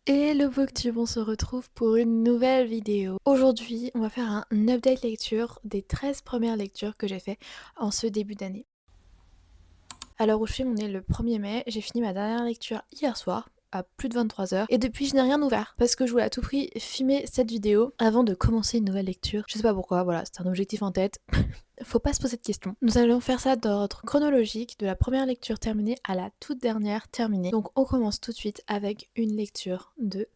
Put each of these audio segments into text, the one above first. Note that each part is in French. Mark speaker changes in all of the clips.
Speaker 1: Et le Booktube, on se retrouve pour une nouvelle vidéo. Aujourd'hui, on va faire un update lecture des 13 premières lectures que j'ai fait en ce début d'année. À l'heure où je filme, on est le 1er mai, j'ai fini ma dernière lecture hier soir, à plus de 23h, et depuis je n'ai rien ouvert, parce que je voulais à tout prix filmer cette vidéo avant de commencer une nouvelle lecture. Je sais pas pourquoi, voilà, c'est un objectif en tête. Faut pas se poser de questions. Nous allons faire ça d'ordre chronologique, de la première lecture terminée à la toute dernière terminée. Donc on commence tout de suite avec une lecture de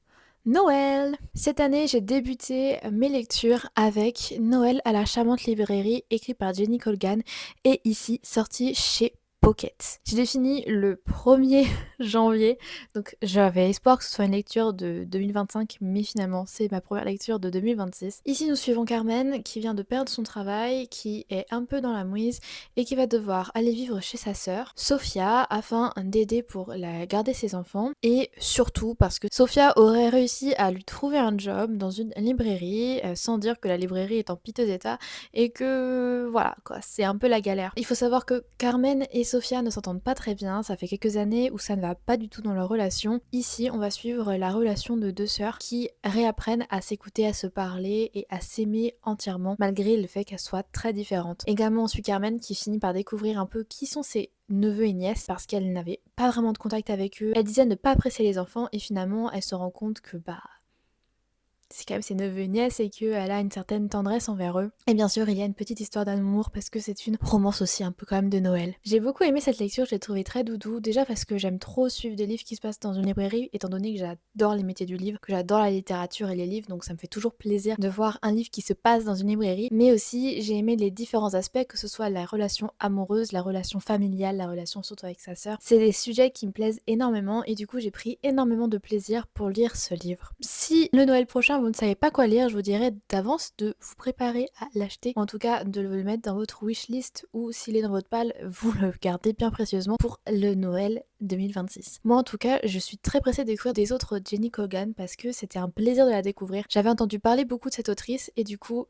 Speaker 1: Noël. Cette année, j'ai débuté mes lectures avec Noël à la charmante librairie, écrit par Jenny Colgan, et ici sorti chez Pocket. J'ai défini le 1er janvier, donc j'avais espoir que ce soit une lecture de 2025, mais finalement c'est ma première lecture de 2026. Ici nous suivons Carmen qui vient de perdre son travail, qui est un peu dans la mouise et qui va devoir aller vivre chez sa sœur, Sophia, afin d'aider pour la garder ses enfants, et surtout parce que Sophia aurait réussi à lui trouver un job dans une librairie, sans dire que la librairie est en piteux état, et que voilà quoi, c'est un peu la galère. Il faut savoir que Carmen et Sophia ne s'entendent pas très bien, ça fait quelques années où ça ne va pas du tout dans leur relation. Ici, on va suivre la relation de deux sœurs qui réapprennent à s'écouter, à se parler et à s'aimer entièrement malgré le fait qu'elles soient très différentes. Également, on suit Carmen qui finit par découvrir un peu qui sont ses neveux et nièces parce qu'elle n'avait pas vraiment de contact avec eux. Elle disait ne pas apprécier les enfants et finalement, elle se rend compte que c'est quand même ses neveux et nièces et qu'elle a une certaine tendresse envers eux. Et bien sûr, il y a une petite histoire d'amour parce que c'est une romance aussi un peu quand même de Noël. J'ai beaucoup aimé cette lecture, je l'ai trouvée très doudou, déjà parce que j'aime trop suivre des livres qui se passent dans une librairie, étant donné que j'adore les métiers du livre, que j'adore la littérature et les livres, donc ça me fait toujours plaisir de voir un livre qui se passe dans une librairie. Mais aussi, j'ai aimé les différents aspects, que ce soit la relation amoureuse, la relation familiale, la relation surtout avec sa sœur. C'est des sujets qui me plaisent énormément et du coup, j'ai pris énormément de plaisir pour lire ce livre. Si le Noël prochain, vous ne savez pas quoi lire, je vous dirais d'avance de vous préparer à l'acheter, en tout cas de le mettre dans votre wishlist ou s'il est dans votre palle, vous le gardez bien précieusement pour le Noël 2026. Moi en tout cas, je suis très pressée de découvrir des autres Jenny Colgan parce que c'était un plaisir de la découvrir. J'avais entendu parler beaucoup de cette autrice et du coup,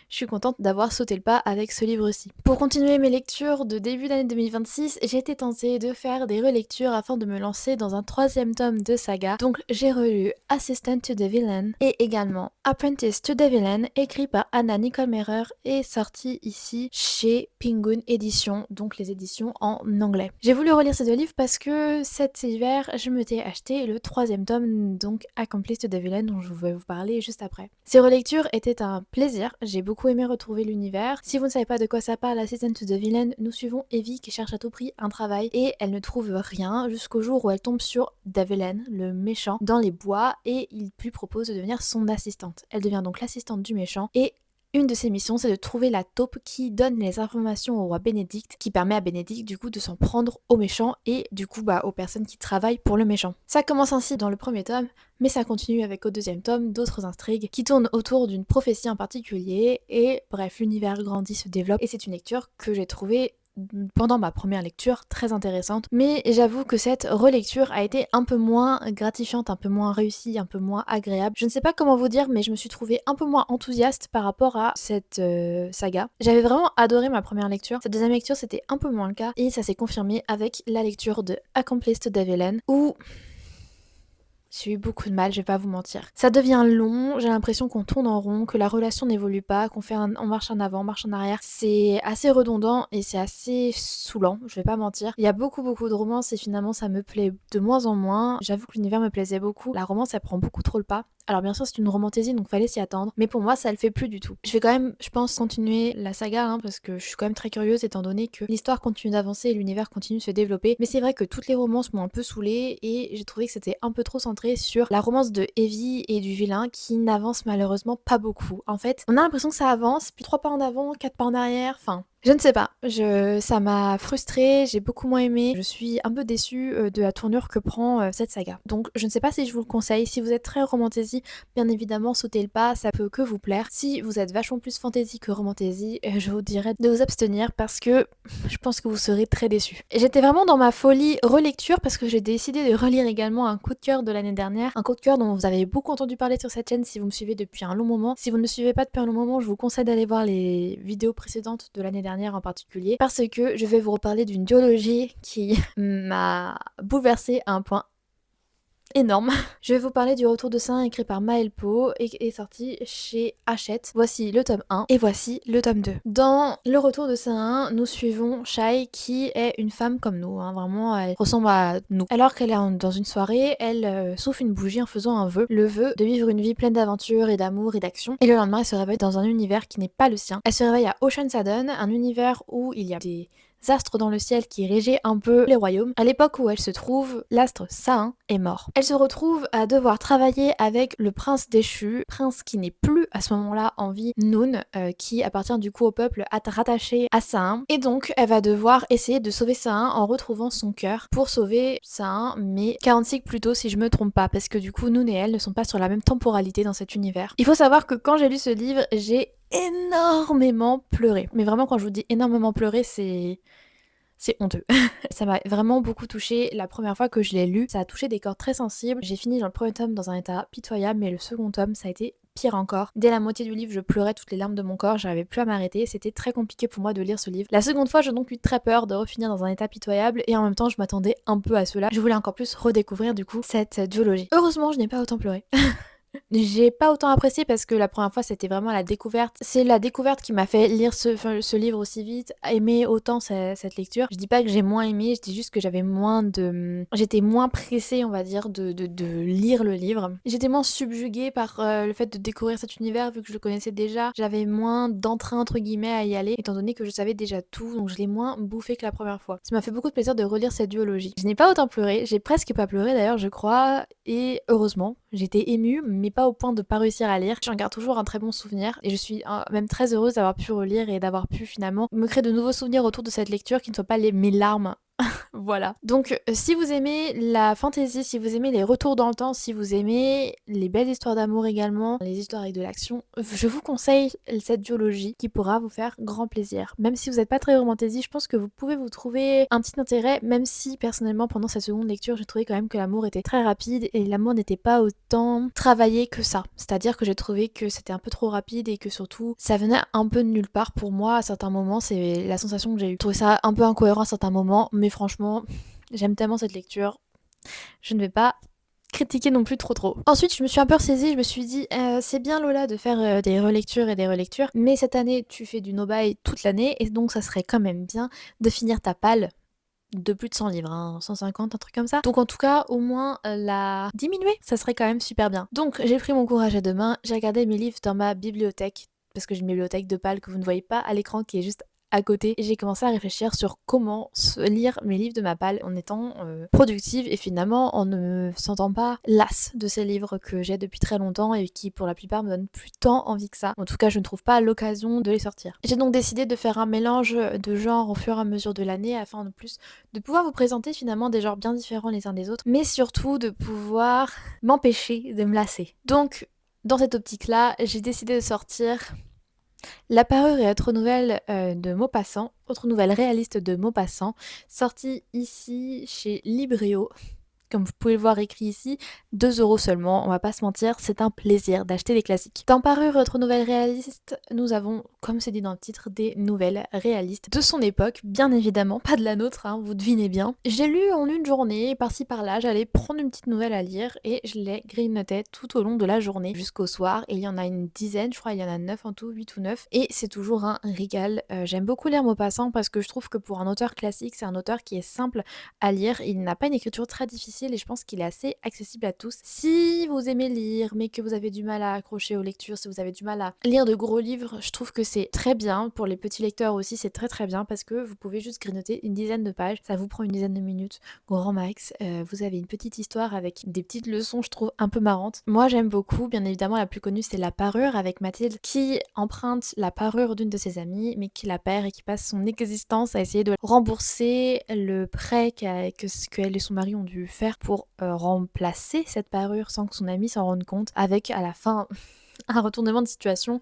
Speaker 1: je suis contente d'avoir sauté le pas avec ce livre-ci. Pour continuer mes lectures de début d'année 2026, j'ai été tentée de faire des relectures afin de me lancer dans un 3e tome de saga. Donc j'ai relu Assistant to the Villain et également Apprentice to the Villain, écrit par Anna Nicole Mehrer et sorti ici chez Penguin Éditions, donc les éditions en anglais. J'ai voulu relire ces deux livres parce que cet hiver, je m'étais acheté le 3e tome, donc Accomplice to the Villain, dont je vais vous parler juste après. Ces relectures étaient un plaisir, j'ai beaucoup aimé retrouver l'univers. Si vous ne savez pas de quoi ça parle, Assistant to the Villain, nous suivons Evie qui cherche à tout prix un travail et elle ne trouve rien jusqu'au jour où elle tombe sur the Villain, le méchant, dans les bois et il lui propose de devenir son assistante. Elle devient donc l'assistante du méchant et une de ses missions, c'est de trouver la taupe qui donne les informations au roi Bénédicte, qui permet à Bénédicte du coup de s'en prendre aux méchants et du coup aux personnes qui travaillent pour le méchant. Ça commence ainsi dans le 1er tome, mais ça continue avec au 2e tome d'autres intrigues qui tournent autour d'une prophétie en particulier et bref, l'univers grandit, se développe et c'est une lecture que j'ai trouvée pendant ma première lecture très intéressante, mais j'avoue que cette relecture a été un peu moins gratifiante, un peu moins réussie, un peu moins agréable. Je ne sais pas comment vous dire, mais je me suis trouvée un peu moins enthousiaste par rapport à cette saga. J'avais vraiment adoré ma première lecture. Cette deuxième lecture, c'était un peu moins le cas, et ça s'est confirmé avec la lecture de Accomplice to the Villain, où j'ai eu beaucoup de mal, je vais pas vous mentir. Ça devient long, j'ai l'impression qu'on tourne en rond, que la relation n'évolue pas, on marche en avant, on marche en arrière. C'est assez redondant et c'est assez saoulant, je vais pas mentir. Il y a beaucoup de romance et finalement ça me plaît de moins en moins. J'avoue que l'univers me plaisait beaucoup. La romance, elle prend beaucoup trop le pas. Alors bien sûr c'est une romantaisie donc fallait s'y attendre, mais pour moi ça le fait plus du tout. Je vais quand même, je pense, continuer la saga parce que je suis quand même très curieuse étant donné que l'histoire continue d'avancer et l'univers continue de se développer, mais c'est vrai que toutes les romances m'ont un peu saoulée et j'ai trouvé que c'était un peu trop centré sur la romance de Evie et du vilain qui n'avance malheureusement pas beaucoup. En fait, on a l'impression que ça avance, puis 3 pas en avant, 4 pas en arrière, enfin... Je ne sais pas, ça m'a frustrée, j'ai beaucoup moins aimé, je suis un peu déçue de la tournure que prend cette saga. Donc je ne sais pas si je vous le conseille, si vous êtes très romantasy, bien évidemment sautez le pas, ça peut que vous plaire. Si vous êtes vachement plus fantasy que romantasy, je vous dirais de vous abstenir parce que je pense que vous serez très déçus. J'étais vraiment dans ma folie relecture parce que j'ai décidé de relire également un coup de cœur de l'année dernière, un coup de cœur dont vous avez beaucoup entendu parler sur cette chaîne si vous me suivez depuis un long moment. Si vous ne me suivez pas depuis un long moment, je vous conseille d'aller voir les vidéos précédentes de l'année dernière en particulier parce que je vais vous reparler d'une duologie qui m'a bouleversée à un point énorme. Je vais vous parler du Retour de Saint écrit par Maëlle Pau et qui est sorti chez Hachette. Voici le tome 1 et voici le tome 2. Dans le Retour de Saint, nous suivons Shai qui est une femme comme nous, hein, vraiment elle ressemble à nous. Alors qu'elle est dans une soirée, elle souffle une bougie en faisant un vœu, le vœu de vivre une vie pleine d'aventures et d'amour et d'action. Et le lendemain, elle se réveille dans un univers qui n'est pas le sien. Elle se réveille à Ocean Sudden, un univers où il y a des astres dans le ciel qui régit un peu les royaumes. À l'époque où elle se trouve, l'astre Sahin est mort. Elle se retrouve à devoir travailler avec le prince déchu, prince qui n'est plus à ce moment-là en vie, Noun, qui appartient du coup au peuple rattaché à Sahin. Et donc, elle va devoir essayer de sauver Sahin en retrouvant son cœur pour sauver Sahin, mais 40 cycles plus tôt si je me trompe pas, parce que du coup, Noun et elle ne sont pas sur la même temporalité dans cet univers. Il faut savoir que quand j'ai lu ce livre, j'ai énormément pleuré. Mais vraiment, quand je vous dis énormément pleuré, c'est honteux. Ça m'a vraiment beaucoup touchée la première fois que je l'ai lu. Ça a touché des cordes très sensibles. J'ai fini dans le premier tome dans un état pitoyable, mais le second tome, ça a été pire encore. Dès la moitié du livre, je pleurais toutes les larmes de mon corps, j'arrivais plus à m'arrêter, c'était très compliqué pour moi de lire ce livre. La seconde fois, j'ai donc eu très peur de refinir dans un état pitoyable et en même temps, je m'attendais un peu à cela. Je voulais encore plus redécouvrir du coup cette duologie. Heureusement, je n'ai pas autant pleuré. J'ai pas autant apprécié parce que la première fois c'était vraiment la découverte. C'est la découverte qui m'a fait lire ce livre aussi vite, aimer autant cette lecture. Je dis pas que j'ai moins aimé, je dis juste que j'avais moins de... J'étais moins pressée on va dire de lire le livre. J'étais moins subjuguée par le fait de découvrir cet univers vu que je le connaissais déjà. J'avais moins d'entrain entre guillemets à y aller étant donné que je savais déjà tout, donc je l'ai moins bouffé que la première fois. Ça m'a fait beaucoup de plaisir de relire cette duologie. Je n'ai pas autant pleuré, j'ai presque pas pleuré d'ailleurs je crois, et heureusement, j'étais émue mais pas au point de pas réussir à lire. J'en garde toujours un très bon souvenir et je suis même très heureuse d'avoir pu relire et d'avoir pu finalement me créer de nouveaux souvenirs autour de cette lecture qui ne soient pas mes larmes. Voilà. Donc, si vous aimez la fantasy, si vous aimez les retours dans le temps, si vous aimez les belles histoires d'amour également, les histoires avec de l'action, je vous conseille cette duologie qui pourra vous faire grand plaisir. Même si vous n'êtes pas très romantasy, je pense que vous pouvez vous trouver un petit intérêt, même si personnellement pendant cette seconde lecture, j'ai trouvé quand même que l'amour était très rapide et l'amour n'était pas autant travaillé que ça. C'est-à-dire que j'ai trouvé que c'était un peu trop rapide et que surtout ça venait un peu de nulle part pour moi à certains moments, c'est la sensation que j'ai eue. Je trouvais ça un peu incohérent à certains moments, mais franchement, j'aime tellement cette lecture, je ne vais pas critiquer non plus trop. Ensuite, je me suis un peu ressaisie, je me suis dit, c'est bien Lola de faire des relectures et des relectures, mais cette année, tu fais du no-buy toute l'année, et donc ça serait quand même bien de finir ta palle de plus de 100 livres, hein, 150, un truc comme ça. Donc en tout cas, au moins la diminuer, ça serait quand même super bien. Donc j'ai pris mon courage à deux mains, j'ai regardé mes livres dans ma bibliothèque, parce que j'ai une bibliothèque de pales que vous ne voyez pas à l'écran qui est juste à côté, et j'ai commencé à réfléchir sur comment lire mes livres de ma palle en étant productive et finalement en ne me sentant pas lasse de ces livres que j'ai depuis très longtemps et qui pour la plupart me donnent plus tant envie que ça. En tout cas, je ne trouve pas l'occasion de les sortir. J'ai donc décidé de faire un mélange de genres au fur et à mesure de l'année afin de plus de pouvoir vous présenter finalement des genres bien différents les uns des autres, mais surtout de pouvoir m'empêcher de me lasser. Donc, dans cette optique-là, j'ai décidé de sortir la parure et autre nouvelle de Maupassant, autre nouvelle réaliste de Maupassant, sortie ici chez Librio. Comme vous pouvez le voir écrit ici, 2 € seulement, on va pas se mentir, c'est un plaisir d'acheter des classiques. Dans Parure autre nouvelle réaliste, nous avons, comme c'est dit dans le titre, des nouvelles réalistes de son époque, bien évidemment, pas de la nôtre, hein, vous devinez bien. J'ai lu en une journée, par-ci par-là, j'allais prendre une petite nouvelle à lire et je les grignotais tout au long de la journée jusqu'au soir. Et il y en a une dizaine, je crois, il y en a 9 en tout, 8 ou 9. Et c'est toujours un régal. J'aime beaucoup lire Maupassant parce que je trouve que pour un auteur classique, c'est un auteur qui est simple à lire. Il n'a pas une écriture très difficile et je pense qu'il est assez accessible à tous. Si vous aimez lire mais que vous avez du mal à accrocher aux lectures, si vous avez du mal à lire de gros livres, je trouve que c'est très bien. Pour les petits lecteurs aussi, c'est très bien parce que vous pouvez juste grignoter une dizaine de pages, ça vous prend une dizaine de minutes, grand max. Vous avez une petite histoire avec des petites leçons, je trouve, un peu marrantes. Moi, j'aime beaucoup. Bien évidemment, la plus connue, c'est La Parure avec Mathilde qui emprunte la parure d'une de ses amies mais qui la perd et qui passe son existence à essayer de rembourser le prêt qu'elle et son mari ont dû faire pour remplacer cette parure sans que son ami s'en rende compte, avec à la fin un retournement de situation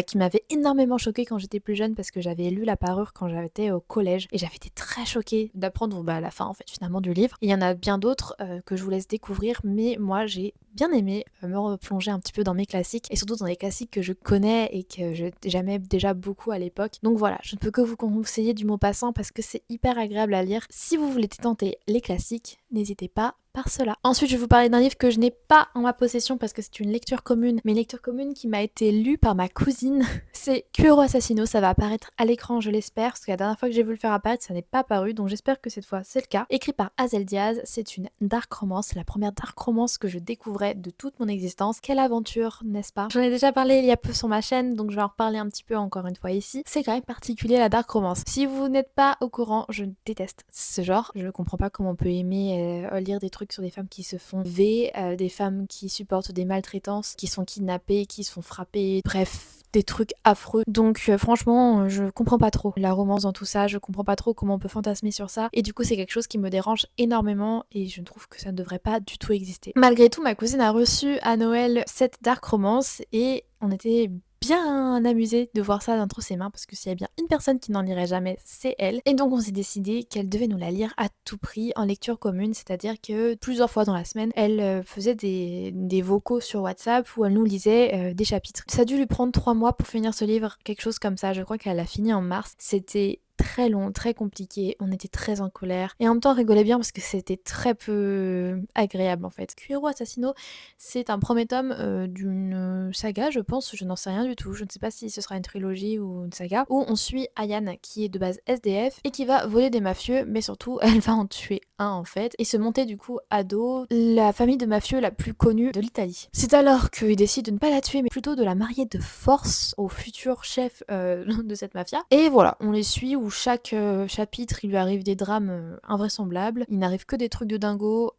Speaker 1: qui m'avait énormément choquée quand j'étais plus jeune parce que j'avais lu La Parure quand j'étais au collège et j'avais été très choquée d'apprendre à la fin en fait finalement du livre. Il y en a bien d'autres que je vous laisse découvrir, mais moi j'ai bien aimé me replonger un petit peu dans mes classiques et surtout dans les classiques que je connais et que j'aimais déjà beaucoup à l'époque. Donc voilà, je ne peux que vous conseiller du Maupassant parce que c'est hyper agréable à lire. Si vous voulez tenter les classiques, n'hésitez pas par cela. Ensuite, je vais vous parler d'un livre que je n'ai pas en ma possession parce que c'est une lecture commune, mais une lecture commune qui m'a été lue par ma cousine. C'est Kuoro Assassino, ça va apparaître à l'écran, je l'espère, parce que la dernière fois que j'ai voulu le faire apparaître, ça n'est pas apparu, donc j'espère que cette fois c'est le cas. Écrit par Hazel Diaz, c'est une dark romance, la première dark romance que je découvrais de toute mon existence. Quelle aventure, n'est-ce pas? J'en ai déjà parlé il y a peu sur ma chaîne, donc je vais en reparler un petit peu encore une fois ici. C'est quand même particulier la dark romance. Si vous n'êtes pas au courant, je déteste ce genre. Je ne comprends pas comment on peut aimer lire des trucs sur des femmes qui se font des femmes qui supportent des maltraitances, qui sont kidnappées, qui se font frapper, bref, des trucs affreux. Donc franchement, je comprends pas trop la romance dans tout ça, je comprends pas trop comment on peut fantasmer sur ça, et du coup c'est quelque chose qui me dérange énormément et je trouve que ça ne devrait pas du tout exister. Malgré tout, ma cousine a reçu à Noël cette dark romance et on était bien amusée de voir ça d'entre ses mains parce que s'il y a bien une personne qui n'en lirait jamais, c'est elle. Et donc on s'est décidé qu'elle devait nous la lire à tout prix en lecture commune, c'est-à-dire que plusieurs fois dans la semaine, elle faisait des vocaux sur WhatsApp où elle nous lisait des chapitres. Ça a dû lui prendre 3 mois pour finir ce livre, quelque chose comme ça. Je crois qu'elle l'a fini en mars. C'était très long, très compliqué, on était très en colère et en même temps on rigolait bien parce que c'était très peu agréable en fait. Kuoro Assassino, c'est un premier tome d'une saga, je pense, je n'en sais rien du tout, je ne sais pas si ce sera une trilogie ou une saga, où on suit Ayane qui est de base SDF et qui va voler des mafieux, mais surtout elle va en tuer un en fait et se monter du coup à dos la famille de mafieux la plus connue de l'Italie. C'est alors qu'il décide de ne pas la tuer mais plutôt de la marier de force au futur chef de cette mafia. Et voilà, on les suit où chaque chapitre il lui arrive des drames invraisemblables, il n'arrive que des trucs de dingo,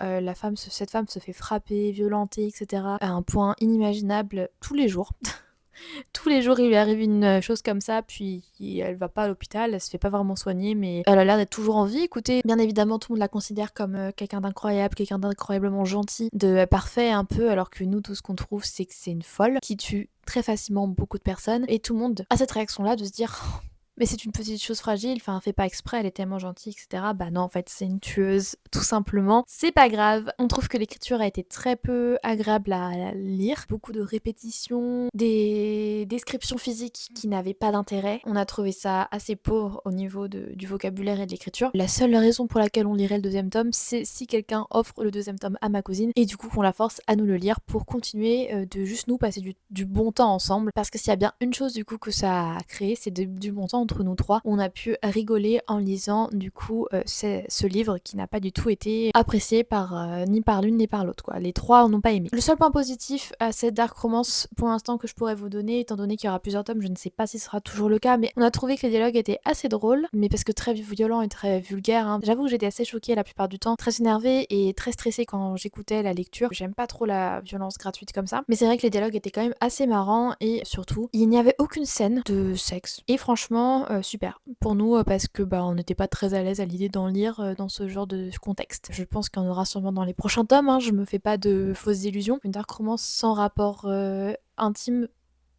Speaker 1: cette femme se fait frapper, violenter, etc. à un point inimaginable tous les jours. Tous les jours, il lui arrive une chose comme ça, puis elle va pas à l'hôpital, elle se fait pas vraiment soigner, mais elle a l'air d'être toujours en vie. Écoutez, bien évidemment, tout le monde la considère comme quelqu'un d'incroyable, quelqu'un d'incroyablement gentil, de parfait un peu, alors que nous, tout ce qu'on trouve, c'est que c'est une folle qui tue très facilement beaucoup de personnes. Et tout le monde a cette réaction-là de se dire mais c'est une petite chose fragile, enfin, fait pas exprès, elle est tellement gentille, etc. Bah non, en fait, c'est une tueuse, tout simplement. C'est pas grave. On trouve que l'écriture a été très peu agréable à lire. Beaucoup de répétitions, des descriptions physiques qui n'avaient pas d'intérêt. On a trouvé ça assez pauvre au niveau du vocabulaire et de l'écriture. La seule raison pour laquelle on lirait le deuxième tome, c'est si quelqu'un offre le deuxième tome à ma cousine, et du coup qu'on la force à nous le lire pour continuer de juste nous passer du bon temps ensemble. Parce que s'il y a bien une chose du coup que ça a créé, c'est du bon temps entre nous trois. On a pu rigoler en lisant du coup ce livre qui n'a pas du tout été apprécié ni par l'une ni par l'autre quoi. Les trois n'ont pas aimé. Le seul point positif à cette dark romance pour l'instant que je pourrais vous donner, étant donné qu'il y aura plusieurs tomes, je ne sais pas si ce sera toujours le cas, mais on a trouvé que les dialogues étaient assez drôles, mais parce que très violents et très vulgaires. Hein. J'avoue que j'étais assez choquée la plupart du temps, très énervée et très stressée quand j'écoutais la lecture. J'aime pas trop la violence gratuite comme ça, mais c'est vrai que les dialogues étaient quand même assez marrants et surtout, il n'y avait aucune scène de sexe. Et franchement, super pour nous parce que on n'était pas très à l'aise à l'idée d'en lire dans ce genre de contexte. Je pense qu'il y en aura sûrement dans les prochains tomes, hein, je me fais pas de fausses illusions. Une dark romance sans rapport intime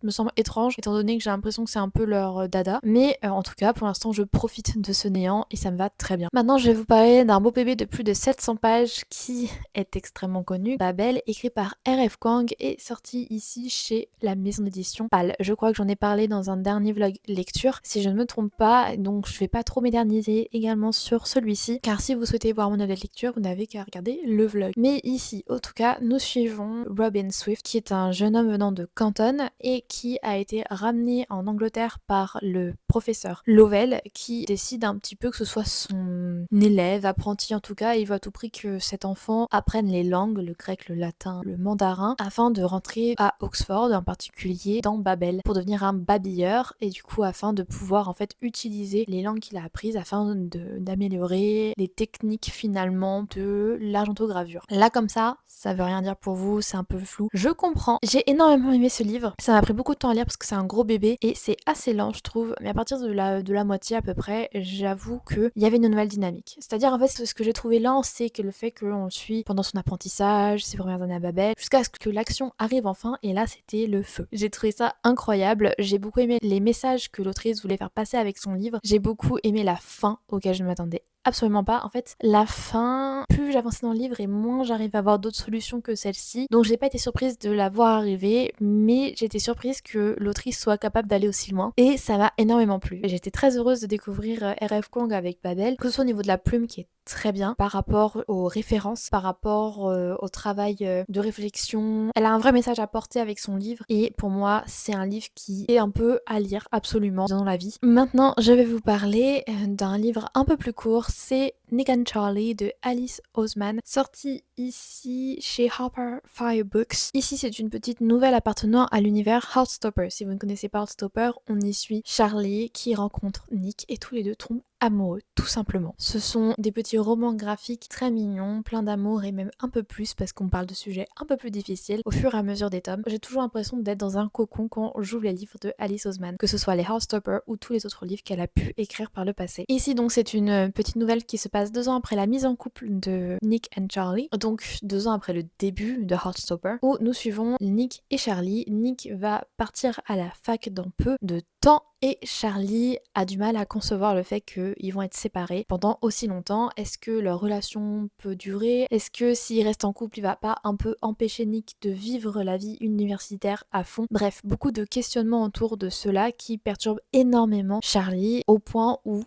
Speaker 1: me semble étrange, étant donné que j'ai l'impression que c'est un peu leur dada. Mais en tout cas, pour l'instant, je profite de ce néant et ça me va très bien. Maintenant, je vais vous parler d'un beau bébé de plus de 700 pages qui est extrêmement connu. Babel, écrit par R.F. Kuang et sorti ici chez la maison d'édition PAL. Je crois que j'en ai parlé dans un dernier vlog lecture, si je ne me trompe pas, donc je vais pas trop m'éterniser également sur celui-ci, car si vous souhaitez voir mon update lecture, vous n'avez qu'à regarder le vlog. Mais ici, en tout cas, nous suivons Robin Swift, qui est un jeune homme venant de Canton et qui a été ramené en Angleterre par le professeur Lovell, qui décide un petit peu que ce soit son élève, apprenti en tout cas, et il veut à tout prix que cet enfant apprenne les langues, le grec, le latin, le mandarin, afin de rentrer à Oxford, en particulier dans Babel, pour devenir un babilleur, et du coup afin de pouvoir en fait utiliser les langues qu'il a apprises afin d'améliorer les techniques finalement de l'argentogravure. Là comme ça veut rien dire pour vous, c'est un peu flou. Je comprends. J'ai énormément aimé ce livre. Ça m'a pris beaucoup de temps à lire parce que c'est un gros bébé et c'est assez lent je trouve. Mais à partir de la moitié à peu près, j'avoue qu'il y avait une nouvelle dynamique. C'est-à-dire en fait ce que j'ai trouvé lent, c'est que le fait qu'on le suit pendant son apprentissage, ses premières années à Babel, jusqu'à ce que l'action arrive enfin et là c'était le feu. J'ai trouvé ça incroyable. J'ai beaucoup aimé les messages que l'autrice voulait faire passer avec son livre. J'ai beaucoup aimé la fin auquel je ne m'attendais absolument pas. En fait, la fin, plus j'avançais dans le livre et moins j'arrive à avoir d'autres solutions que celle-ci. Donc j'ai pas été surprise de la voir arriver, mais j'ai été surprise que l'autrice soit capable d'aller aussi loin. Et ça m'a énormément plu. J'étais très heureuse de découvrir R.F. Kuang avec Babel, que ce soit au niveau de la plume qui est très bien par rapport aux références, par rapport au travail de réflexion. Elle a un vrai message à porter avec son livre et pour moi c'est un livre qui est un peu à lire absolument dans la vie. Maintenant je vais vous parler d'un livre un peu plus court, c'est Nick and Charlie de Alice Oseman, sorti ici chez Harper Fire Books. Ici c'est une petite nouvelle appartenant à l'univers Heartstopper. Si vous ne connaissez pas Heartstopper, on y suit Charlie qui rencontre Nick et tous les deux tombent amoureux, tout simplement. Ce sont des petits romans graphiques très mignons, plein d'amour et même un peu plus parce qu'on parle de sujets un peu plus difficiles au fur et à mesure des tomes. J'ai toujours l'impression d'être dans un cocon quand j'ouvre les livres de Alice Oseman, que ce soit les Heartstopper ou tous les autres livres qu'elle a pu écrire par le passé. Ici donc c'est une petite nouvelle qui se passe 2 ans après la mise en couple de Nick and Charlie, donc 2 ans après le début de Heartstopper, où nous suivons Nick et Charlie. Nick va partir à la fac dans peu de temps et Charlie a du mal à concevoir le fait qu'ils vont être séparés pendant aussi longtemps. Est-ce que leur relation peut durer? Est-ce que s'il reste en couple, il va pas un peu empêcher Nick de vivre la vie universitaire à fond? Bref, beaucoup de questionnements autour de cela qui perturbent énormément Charlie au point où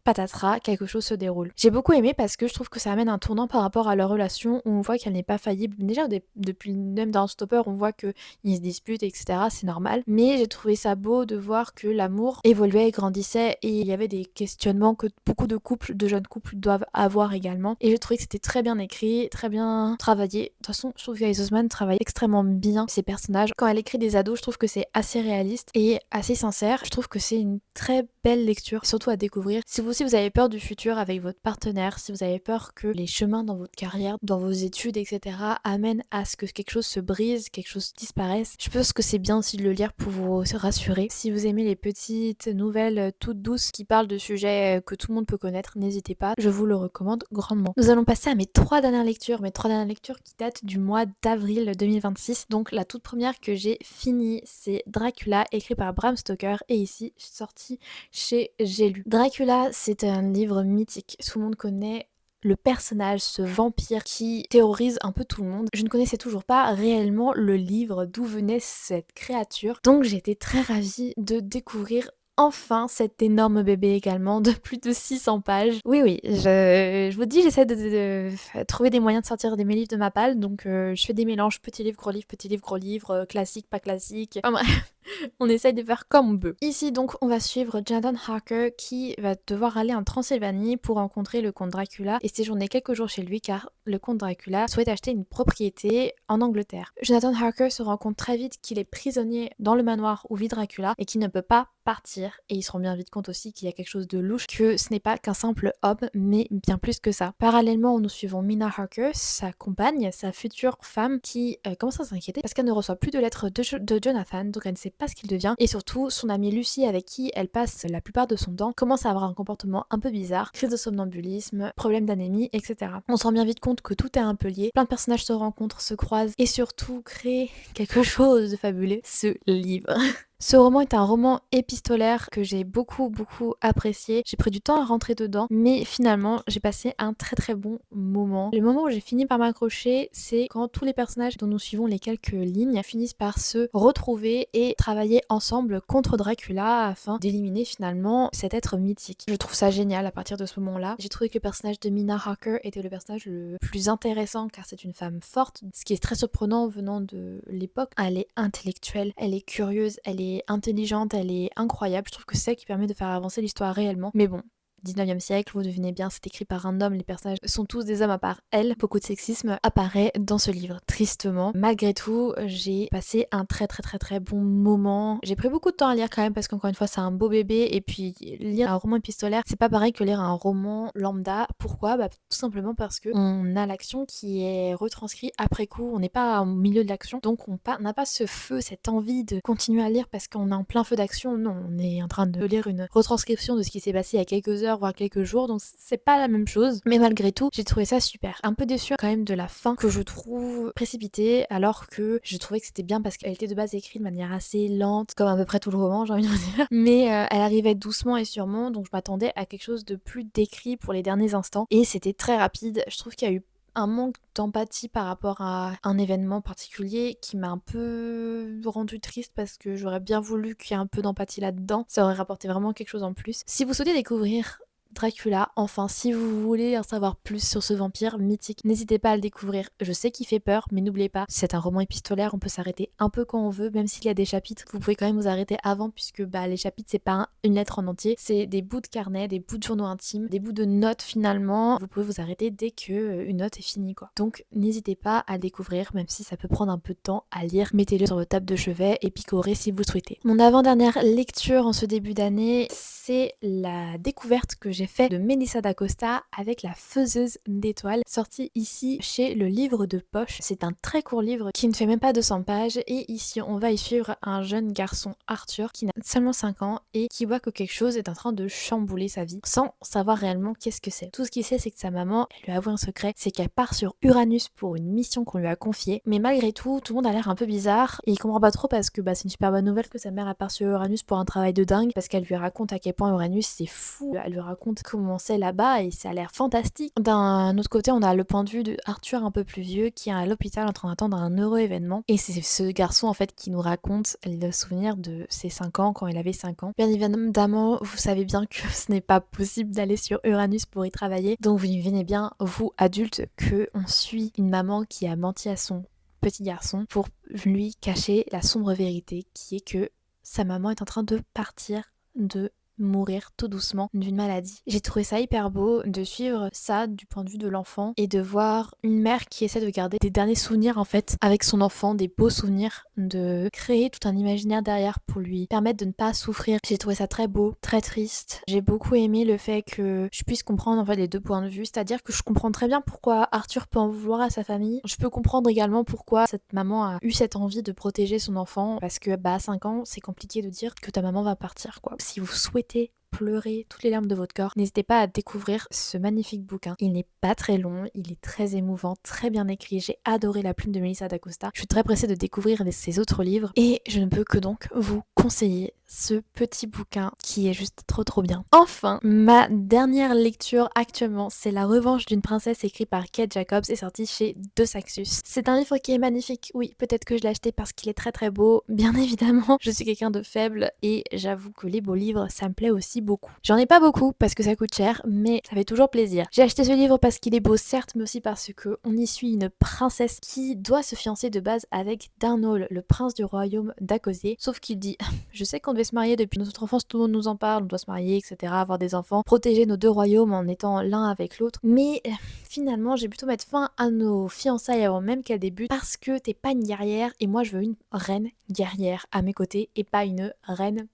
Speaker 1: patatras, quelque chose se déroule. J'ai beaucoup aimé parce que je trouve que ça amène un tournant par rapport à leur relation où on voit qu'elle n'est pas faillible. Déjà, depuis même dans Stopper, on voit qu'ils se disputent, etc. C'est normal. Mais j'ai trouvé ça beau de voir que l'amour évoluait et grandissait et il y avait des questionnements que beaucoup de couples, de jeunes couples doivent avoir également. Et j'ai trouvé que c'était très bien écrit, très bien travaillé. De toute façon, je trouve qu'Alice Oseman travaille extrêmement bien ses personnages. Quand elle écrit des ados, je trouve que c'est assez réaliste et assez sincère. Je trouve que c'est une très belle lecture, surtout à découvrir. Si vous avez peur du futur avec votre partenaire, si vous avez peur que les chemins dans votre carrière, dans vos études, etc. amènent à ce que quelque chose se brise, quelque chose disparaisse, je pense que c'est bien aussi de le lire pour vous rassurer. Si vous aimez les petites nouvelles toutes douces qui parlent de sujets que tout le monde peut connaître, n'hésitez pas, je vous le recommande grandement. Nous allons passer à mes 3 dernières lectures, qui datent du mois d'avril 2026. Donc la toute première que j'ai finie, c'est Dracula, écrit par Bram Stoker et ici sorti chez J'ai lu. Dracula, c'est un livre mythique. Tout le monde connaît le personnage, ce vampire qui terrorise un peu tout le monde. Je ne connaissais toujours pas réellement le livre d'où venait cette créature. Donc j'étais très ravie de découvrir enfin cet énorme bébé également de plus de 600 pages. Oui, je vous dis, j'essaie de trouver des moyens de sortir mes livres de ma palle. Donc je fais des mélanges petit livre, gros livre, classique, pas classique. Enfin bref. On essaye de faire comme on peut. Ici donc on va suivre Jonathan Harker qui va devoir aller en Transylvanie pour rencontrer le comte Dracula et séjourner quelques jours chez lui car le comte Dracula souhaite acheter une propriété en Angleterre. Jonathan Harker se rend compte très vite qu'il est prisonnier dans le manoir où vit Dracula et qu'il ne peut pas partir et il se rend bien vite compte aussi qu'il y a quelque chose de louche, que ce n'est pas qu'un simple homme mais bien plus que ça. Parallèlement nous suivons Mina Harker, sa compagne, sa future femme qui commence à s'inquiéter parce qu'elle ne reçoit plus de lettres de Jonathan, donc elle ne sait pas ce qu'il devient et surtout son amie Lucy avec qui elle passe la plupart de son temps commence à avoir un comportement un peu bizarre, crise de somnambulisme, problème d'anémie, etc. On se rend bien vite compte que tout est un peu lié, plein de personnages se rencontrent, se croisent et surtout créent quelque chose de fabuleux, ce livre. Ce roman est un roman épistolaire que j'ai beaucoup apprécié. J'ai pris du temps à rentrer dedans, mais finalement j'ai passé un très bon moment. Le moment où j'ai fini par m'accrocher, c'est quand tous les personnages dont nous suivons les quelques lignes finissent par se retrouver et travailler ensemble contre Dracula afin d'éliminer finalement cet être mythique. Je trouve ça génial à partir de ce moment-là. J'ai trouvé que le personnage de Mina Harker était le personnage le plus intéressant car c'est une femme forte, ce qui est très surprenant venant de l'époque. Elle est intellectuelle, elle est curieuse, elle est intelligente, elle est incroyable. Je trouve que c'est ça qui permet de faire avancer l'histoire réellement. Mais bon, 19e siècle, vous devinez bien, c'est écrit par un homme, les personnages sont tous des hommes à part elle. Beaucoup de sexisme apparaît dans ce livre, tristement. Malgré tout, j'ai passé un très bon moment. J'ai pris beaucoup de temps à lire quand même parce qu'encore une fois, c'est un beau bébé et puis lire un roman épistolaire, c'est pas pareil que lire un roman lambda. Pourquoi? Bah tout simplement parce que on a l'action qui est retranscrite après coup, on n'est pas au milieu de l'action, donc on n'a pas ce feu, cette envie de continuer à lire parce qu'on est en plein feu d'action. Non, on est en train de lire une retranscription de ce qui s'est passé il y a quelques heures heures, voire quelques jours, donc c'est pas la même chose. Mais malgré tout, j'ai trouvé ça super. Un peu déçue quand même de la fin que je trouve précipitée, alors que je trouvais que c'était bien parce qu'elle était de base écrite de manière assez lente, comme à peu près tout le roman, j'ai envie de vous dire. Mais elle arrivait doucement et sûrement, donc je m'attendais à quelque chose de plus décrit pour les derniers instants. Et c'était très rapide. Je trouve qu'il y a eu un manque d'empathie par rapport à un événement particulier qui m'a un peu rendu triste parce que j'aurais bien voulu qu'il y ait un peu d'empathie là-dedans. Ça aurait rapporté vraiment quelque chose en plus. Si vous souhaitez découvrir Dracula, enfin si vous voulez en savoir plus sur ce vampire mythique, n'hésitez pas à le découvrir. Je sais qu'il fait peur, mais n'oubliez pas, c'est un roman épistolaire, on peut s'arrêter un peu quand on veut, même s'il y a des chapitres, vous pouvez quand même vous arrêter avant puisque les chapitres c'est pas une lettre en entier, c'est des bouts de carnet, des bouts de journaux intimes, des bouts de notes finalement. Vous pouvez vous arrêter dès que une note est finie quoi. Donc n'hésitez pas à le découvrir, même si ça peut prendre un peu de temps à lire, mettez-le sur votre table de chevet et picorez si vous le souhaitez. Mon avant-dernière lecture en ce début d'année, c'est la découverte que j'ai fait de Melissa d'Acosta avec La Faiseuse d'étoiles, sorti ici chez Le Livre de Poche. C'est un très court livre qui ne fait même pas 200 pages et ici on va y suivre un jeune garçon Arthur qui n'a seulement 5 ans et qui voit que quelque chose est en train de chambouler sa vie sans savoir réellement qu'est-ce que c'est. Tout ce qu'il sait c'est que sa maman, elle lui a avoué un secret, c'est qu'elle part sur Uranus pour une mission qu'on lui a confiée, mais malgré tout, tout le monde a l'air un peu bizarre et il comprend pas trop parce que c'est une super bonne nouvelle que sa mère a part sur Uranus pour un travail de dingue parce qu'elle lui raconte à quel point Uranus c'est fou, elle lui raconte comment c'est là-bas et ça a l'air fantastique. D'un autre côté, on a le point de vue de Arthur un peu plus vieux qui est à l'hôpital en train d'attendre un heureux événement et c'est ce garçon en fait qui nous raconte le souvenir de ses 5 ans quand il avait 5 ans. Bien évidemment, vous savez bien que ce n'est pas possible d'aller sur Uranus pour y travailler, donc vous imaginez bien, vous adultes, que on suit une maman qui a menti à son petit garçon pour lui cacher la sombre vérité qui est que sa maman est en train de partir, de mourir tout doucement d'une maladie. J'ai trouvé ça hyper beau de suivre ça du point de vue de l'enfant et de voir une mère qui essaie de garder des derniers souvenirs en fait avec son enfant, des beaux souvenirs, de créer tout un imaginaire derrière pour lui permettre de ne pas souffrir. J'ai trouvé ça très beau, très triste. J'ai beaucoup aimé le fait que je puisse comprendre en fait les deux points de vue, c'est-à-dire que je comprends très bien pourquoi Arthur peut en vouloir à sa famille. Je peux comprendre également pourquoi cette maman a eu cette envie de protéger son enfant parce que à 5 ans, c'est compliqué de dire que ta maman va partir quoi. Si vous souhaitez pleurer toutes les larmes de votre corps, n'hésitez pas à découvrir ce magnifique bouquin. Il n'est pas très long, il est très émouvant, très bien écrit. J'ai adoré la plume de Melissa d'Acosta. Je suis très pressée de découvrir ses autres livres et je ne peux que donc vous conseiller ce petit bouquin qui est juste trop bien. Enfin, ma dernière lecture actuellement, c'est La Revanche d'une princesse écrit par Kate Jacobs et sorti chez De Saxus. C'est un livre qui est magnifique. Oui, peut-être que je l'ai acheté parce qu'il est très beau. Bien évidemment, je suis quelqu'un de faible et j'avoue que les beaux livres, ça me plaît aussi beaucoup. J'en ai pas beaucoup parce que ça coûte cher, mais ça fait toujours plaisir. J'ai acheté ce livre parce qu'il est beau certes, mais aussi parce que on y suit une princesse qui doit se fiancer de base avec Darnol, le prince du royaume d'Akosé. Sauf qu'il dit, je sais qu'on devait se marier depuis notre enfance, tout le monde nous en parle, on doit se marier, etc., avoir des enfants, protéger nos deux royaumes en étant l'un avec l'autre. Mais finalement, j'ai plutôt mettre fin à nos fiançailles avant même qu'elles débutent parce que t'es pas une guerrière et moi je veux une reine guerrière à mes côtés et pas une reine.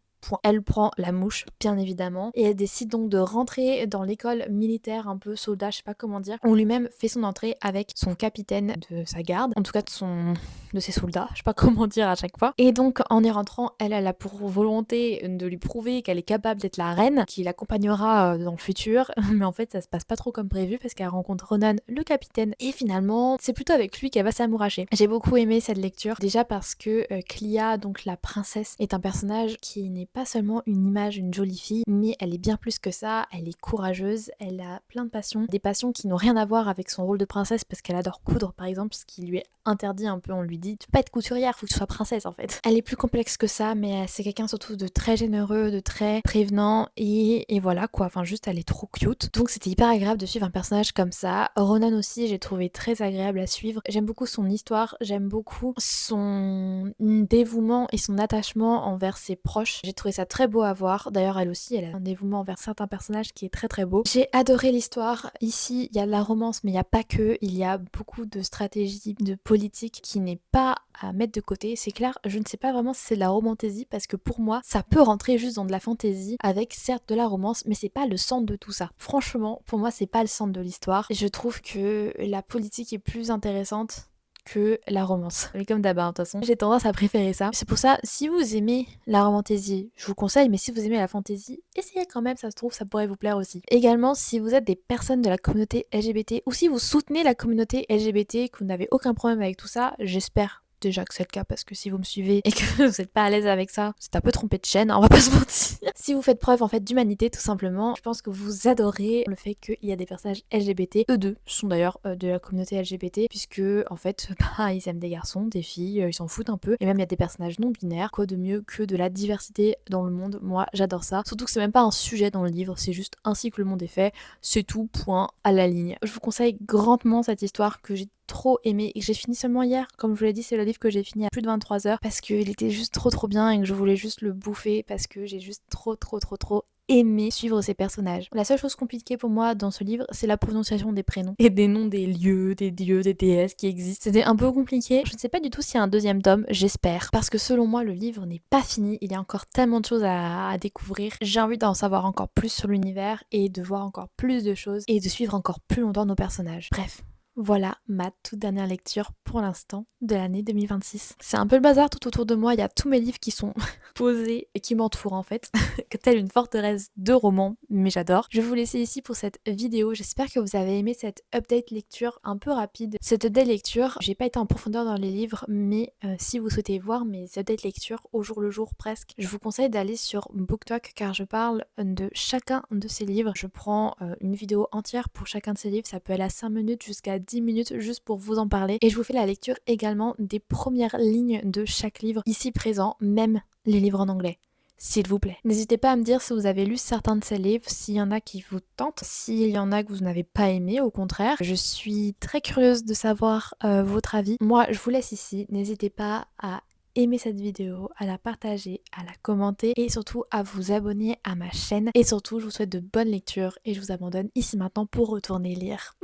Speaker 1: Elle prend la mouche, bien évidemment, et elle décide donc de rentrer dans l'école militaire, un peu soldat, je sais pas comment dire. On lui-même fait son entrée avec son capitaine de sa garde, en tout cas de ses soldats, je sais pas comment dire à chaque fois. Et donc en y rentrant, elle a pour volonté de lui prouver qu'elle est capable d'être la reine, qui l'accompagnera dans le futur, mais en fait ça se passe pas trop comme prévu parce qu'elle rencontre Ronan, le capitaine, et finalement c'est plutôt avec lui qu'elle va s'amouracher. J'ai beaucoup aimé cette lecture, déjà parce que Clia, donc la princesse, est un personnage qui n'est pas seulement une image, une jolie fille, mais elle est bien plus que ça, elle est courageuse, elle a plein de passions, des passions qui n'ont rien à voir avec son rôle de princesse parce qu'elle adore coudre par exemple, ce qui lui est interdit un peu, on lui dit tu peux pas être couturière, faut que tu sois princesse en fait. Elle est plus complexe que ça, mais c'est quelqu'un surtout de très généreux, de très prévenant et voilà quoi, enfin juste elle est trop cute. Donc c'était hyper agréable de suivre un personnage comme ça. Ronan aussi j'ai trouvé très agréable à suivre, j'aime beaucoup son histoire, j'aime beaucoup son dévouement et son attachement envers ses proches. J'ai trouvé ça très beau à voir. D'ailleurs, elle aussi, elle a un dévouement envers certains personnages qui est très beau. J'ai adoré l'histoire. Ici, il y a de la romance, mais il n'y a pas que. Il y a beaucoup de stratégie, de politique qui n'est pas à mettre de côté. C'est clair, je ne sais pas vraiment si c'est de la romantaisie parce que pour moi, ça peut rentrer juste dans de la fantaisie avec certes de la romance, mais c'est pas le centre de tout ça. Franchement, pour moi, c'est pas le centre de l'histoire. Je trouve que la politique est plus intéressante que la romance. Mais comme d'hab, de toute façon, j'ai tendance à préférer ça. C'est pour ça, si vous aimez la romantasy, je vous conseille, mais si vous aimez la fantasy, essayez quand même, ça se trouve, ça pourrait vous plaire aussi. Également, si vous êtes des personnes de la communauté LGBT, ou si vous soutenez la communauté LGBT, que vous n'avez aucun problème avec tout ça, j'espère déjà que c'est le cas, parce que si vous me suivez et que vous n'êtes pas à l'aise avec ça, c'est un peu trompé de chaîne, hein, on va pas se mentir. Si vous faites preuve en fait d'humanité tout simplement, je pense que vous adorez le fait qu'il y a des personnages LGBT. Eux deux sont d'ailleurs de la communauté LGBT, puisque en fait ils aiment des garçons, des filles, ils s'en foutent un peu. Et même il y a des personnages non binaires. Quoi de mieux que de la diversité dans le monde? Moi j'adore ça. Surtout que c'est même pas un sujet dans le livre, c'est juste ainsi que le monde est fait. C'est tout, point à la ligne. Je vous conseille grandement cette histoire que j'ai trop aimé et que j'ai fini seulement hier. Comme je vous l'ai dit, c'est le livre que j'ai fini à plus de 23 heures parce qu'il était juste trop bien et que je voulais juste le bouffer parce que j'ai juste trop aimé suivre ces personnages. La seule chose compliquée pour moi dans ce livre, c'est la prononciation des prénoms et des noms des lieux, des dieux, des déesses qui existent. C'était un peu compliqué. Je ne sais pas du tout s'il y a un deuxième tome, j'espère. Parce que selon moi, le livre n'est pas fini. Il y a encore tellement de choses à découvrir. J'ai envie d'en savoir encore plus sur l'univers et de voir encore plus de choses et de suivre encore plus longtemps nos personnages. Bref. Voilà ma toute dernière lecture pour l'instant de l'année 2026. C'est un peu le bazar tout autour de moi, il y a tous mes livres qui sont posés et qui m'entourent en fait, telle une forteresse de romans, mais j'adore. Je vais vous laisser ici pour cette vidéo, j'espère que vous avez aimé cette update lecture un peu rapide. Cette update lecture, j'ai pas été en profondeur dans les livres, mais si vous souhaitez voir mes updates lecture au jour le jour presque, je vous conseille d'aller sur BookTok car je parle de chacun de ces livres. Je prends une vidéo entière pour chacun de ces livres, ça peut aller à 5 minutes jusqu'à 10 minutes juste pour vous en parler. Et je vous fais la lecture également des premières lignes de chaque livre ici présent, même les livres en anglais. S'il vous plaît. N'hésitez pas à me dire si vous avez lu certains de ces livres, s'il y en a qui vous tentent, s'il y en a que vous n'avez pas aimé, au contraire. Je suis très curieuse de savoir votre avis. Moi, je vous laisse ici. N'hésitez pas à aimer cette vidéo, à la partager, à la commenter et surtout à vous abonner à ma chaîne. Et surtout, je vous souhaite de bonnes lectures et je vous abandonne ici maintenant pour retourner lire.